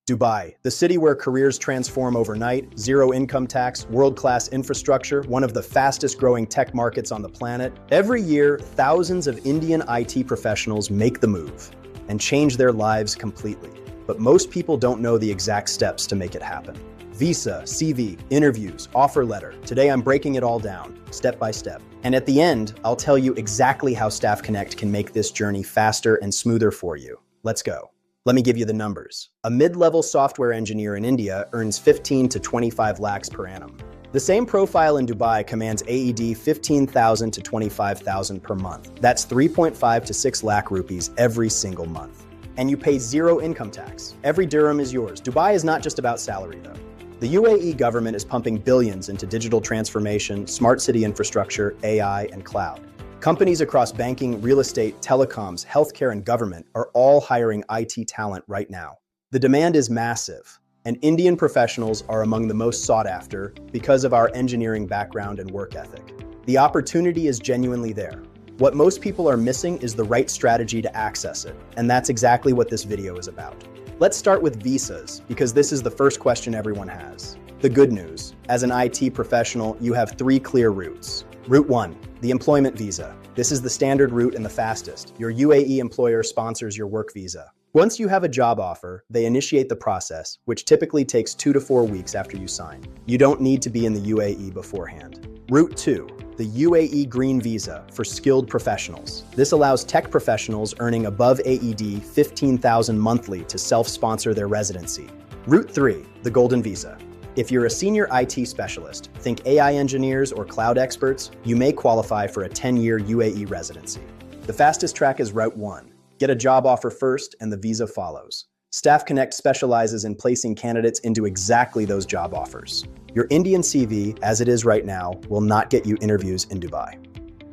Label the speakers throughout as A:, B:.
A: Dubai, the city where careers transform overnight, zero income tax, world-class infrastructure, one of the fastest growing tech markets on the planet. Every year, thousands of Indian IT professionals make the move and change their lives completely. But most people don't know the exact steps to make it happen. Visa, CV, interviews, offer letter. Today I'm breaking it all down, step by step. And at the end, I'll tell you exactly how Staff Connect can make this journey faster and smoother for you. Let's go. Let me give you the numbers. A mid-level software engineer in India earns 15 to 25 lakhs per annum. The same profile in Dubai commands AED 15,000 to 25,000 per month. That's 3.5 to 6 lakh rupees every single month. And you pay zero income tax. Every dirham is yours. Dubai is not just about salary though. The UAE government is pumping billions into digital transformation, smart city infrastructure, AI, and cloud. Companies across banking, real estate, telecoms, healthcare, and government are all hiring IT talent right now. The demand is massive, and Indian professionals are among the most sought after because of our engineering background and work ethic. The opportunity is genuinely there. What most people are missing is the right strategy to access it, and that's exactly what this video is about. Let's start with visas, because this is the first question everyone has. The good news, as an IT professional, you have 3 clear routes. Route 1, the employment visa. This is the standard route and the fastest. Your UAE employer sponsors your work visa. Once you have a job offer, they initiate the process, which typically takes 2 to 4 weeks after you sign. You don't need to be in the UAE beforehand. Route 2, the UAE Green Visa for skilled professionals. This allows tech professionals earning above AED 15,000 monthly to self-sponsor their residency. Route 3, the Golden Visa. If you're a senior IT specialist, think AI engineers or cloud experts, you may qualify for a 10-year UAE residency. The fastest track is Route 1. Get a job offer first and the visa follows. Staff Connect specializes in placing candidates into exactly those job offers. Your Indian CV, as it is right now, will not get you interviews in Dubai.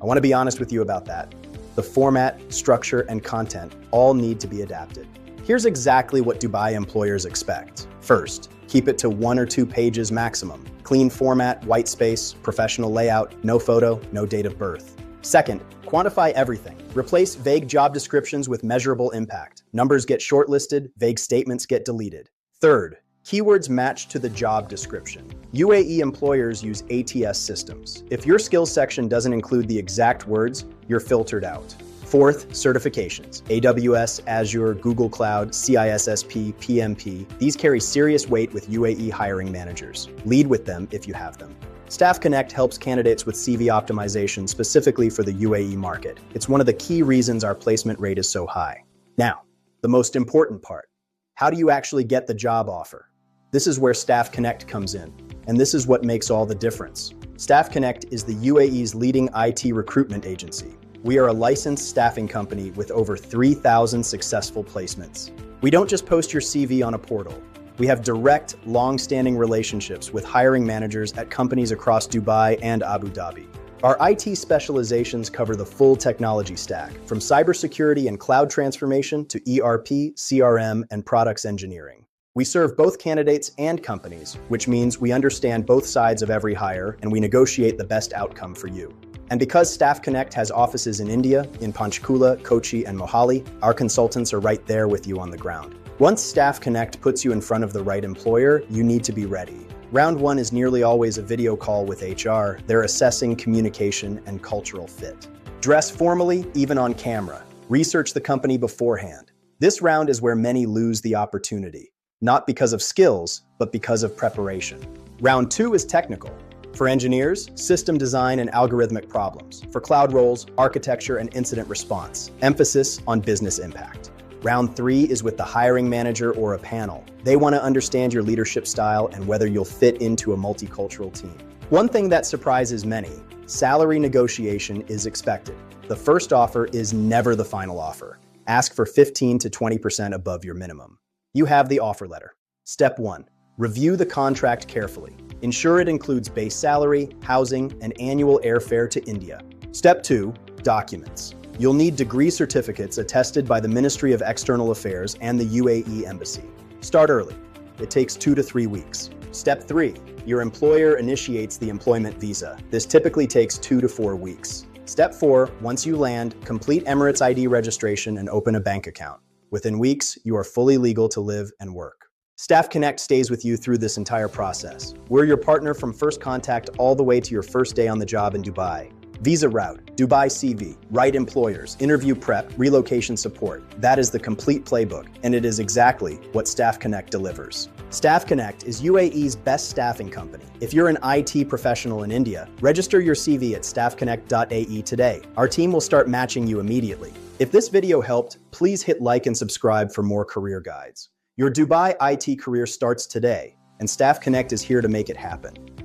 A: I want to be honest with you about that. The format, structure, and content all need to be adapted. Here's exactly what Dubai employers expect. First, keep it to 1 or 2 pages maximum. Clean format, white space, professional layout, no photo, no date of birth. Second, quantify everything. Replace vague job descriptions with measurable impact. Numbers get shortlisted, vague statements get deleted. Third, keywords match to the job description. UAE employers use ATS systems. If your skills section doesn't include the exact words, you're filtered out. Fourth, certifications. AWS, Azure, Google Cloud, CISSP, PMP. These carry serious weight with UAE hiring managers. Lead with them if you have them. Staff Connect helps candidates with CV optimization specifically for the UAE market. It's one of the key reasons our placement rate is so high. Now, the most important part. How do you actually get the job offer? This is where Staff Connect comes in, and this is what makes all the difference. Staff Connect is the UAE's leading IT recruitment agency. We are a licensed staffing company with over 3,000 successful placements. We don't just post your CV on a portal. We have direct, long-standing relationships with hiring managers at companies across Dubai and Abu Dhabi. Our IT specializations cover the full technology stack, from cybersecurity and cloud transformation to ERP, CRM, and products engineering. We serve both candidates and companies, which means we understand both sides of every hire and we negotiate the best outcome for you. And because Staff Connect has offices in India, in Panchkula, Kochi, and Mohali, our consultants are right there with you on the ground. Once Staff Connect puts you in front of the right employer, you need to be ready. Round 1 is nearly always a video call with HR. They're assessing communication and cultural fit. Dress formally, even on camera. Research the company beforehand. This round is where many lose the opportunity, not because of skills, but because of preparation. Round 2 is technical. For engineers, system design and algorithmic problems. For cloud roles, architecture and incident response. Emphasis on business impact. Round 3 is with the hiring manager or a panel. They want to understand your leadership style and whether you'll fit into a multicultural team. One thing that surprises many, salary negotiation is expected. The first offer is never the final offer. Ask for 15 to 20% above your minimum. You have the offer letter. Step 1, review the contract carefully. Ensure it includes base salary, housing, and annual airfare to India. Step 2, documents. You'll need degree certificates attested by the Ministry of External Affairs and the UAE Embassy. Start early. It takes 2 to 3 weeks. Step 3, your employer initiates the employment visa. This typically takes 2 to 4 weeks. Step 4, once you land, complete Emirates ID registration and open a bank account. Within weeks, you are fully legal to live and work. Staff Connect stays with you through this entire process. We're your partner from first contact all the way to your first day on the job in Dubai. Visa route, Dubai CV, right employers, interview prep, relocation support. That is the complete playbook, and it is exactly what Staff Connect delivers. Staff Connect is UAE's best staffing company. If you're an IT professional in India, register your CV at staffconnect.ae today. Our team will start matching you immediately. If this video helped, please hit like and subscribe for more career guides. Your Dubai IT career starts today, and Staff Connect is here to make it happen.